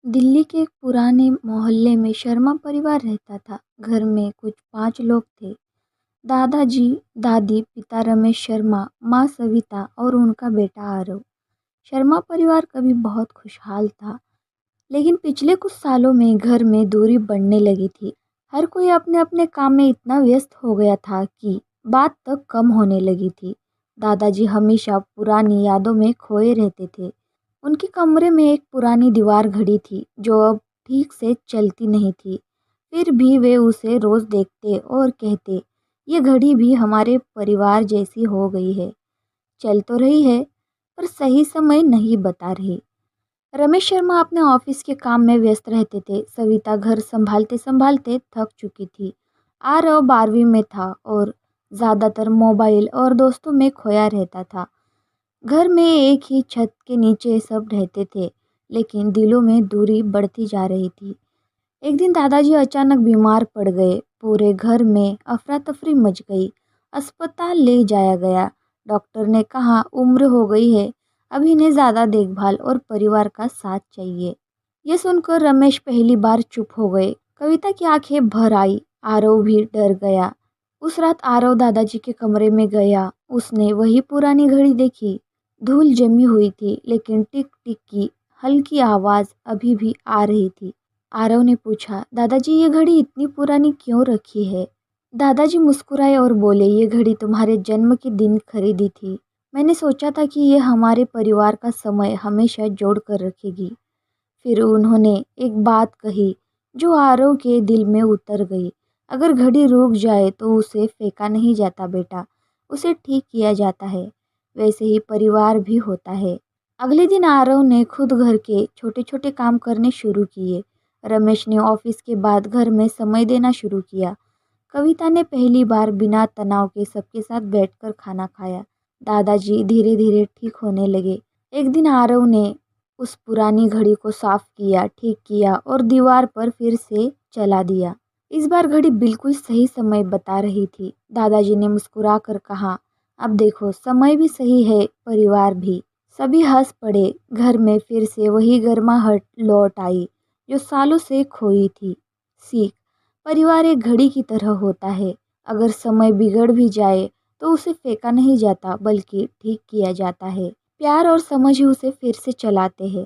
दिल्ली के एक पुराने मोहल्ले में शर्मा परिवार रहता था। घर में कुछ 5 लोग थे। दादाजी, दादी, पिता रमेश शर्मा, माँ सविता और उनका बेटा आरव। शर्मा परिवार कभी बहुत खुशहाल था, लेकिन पिछले कुछ सालों में घर में दूरी बढ़ने लगी थी। हर कोई अपने अपने काम में इतना व्यस्त हो गया था कि बात तक कम होने लगी थी। दादाजी हमेशा पुरानी यादों में खोए रहते थे। उनके कमरे में एक पुरानी दीवार घड़ी थी जो अब ठीक से चलती नहीं थी। फिर भी वे उसे रोज देखते और कहते, ये घड़ी भी हमारे परिवार जैसी हो गई है। चल तो रही है, पर सही समय नहीं बता रही। रमेश शर्मा अपने ऑफिस के काम में व्यस्त रहते थे। सविता घर संभालते संभालते थक चुकी थी। आरव 12वीं में था और ज़्यादातर मोबाइल और दोस्तों में खोया रहता था। घर में एक ही छत के नीचे सब रहते थे, लेकिन दिलों में दूरी बढ़ती जा रही थी। एक दिन दादाजी अचानक बीमार पड़ गए। पूरे घर में अफरा तफरी मच गई। अस्पताल ले जाया गया। डॉक्टर ने कहा उम्र हो गई है, अभी इन्हें ज़्यादा देखभाल और परिवार का साथ चाहिए। ये सुनकर रमेश पहली बार चुप हो गए। कविता की आंखें भर आई। आरव भी डर गया। उस रात आरव दादाजी के कमरे में गया। उसने वही पुरानी घड़ी देखी। धूल जमी हुई थी, लेकिन टिक टिक की हल्की आवाज़ अभी भी आ रही थी। आरव ने पूछा, दादाजी ये घड़ी इतनी पुरानी क्यों रखी है? दादाजी मुस्कुराए और बोले, ये घड़ी तुम्हारे जन्म के दिन खरीदी थी। मैंने सोचा था कि ये हमारे परिवार का समय हमेशा जोड़ कर रखेगी। फिर उन्होंने एक बात कही जो आरव के दिल में उतर गई। अगर घड़ी रुक जाए तो उसे फेंका नहीं जाता बेटा, उसे ठीक किया जाता है। वैसे ही परिवार भी होता है। अगले दिन आरव ने खुद घर के छोटे छोटे काम करने शुरू किए। रमेश ने ऑफिस के बाद घर में समय देना शुरू किया। कविता ने पहली बार बिना तनाव के सबके साथ बैठकर खाना खाया। दादाजी धीरे धीरे ठीक होने लगे। एक दिन आरव ने उस पुरानी घड़ी को साफ किया, ठीक किया और दीवार पर फिर से चला दिया। इस बार घड़ी बिल्कुल सही समय बता रही थी। दादाजी ने मुस्कुराकर कहा, अब देखो समय भी सही है, परिवार भी। सभी हंस पड़े। घर में फिर से वही गर्माहट लौट आई जो सालों से खोई थी। सीख, परिवार एक घड़ी की तरह होता है। अगर समय बिगड़ भी जाए तो उसे फेंका नहीं जाता, बल्कि ठीक किया जाता है। प्यार और समझ ही उसे फिर से चलाते हैं।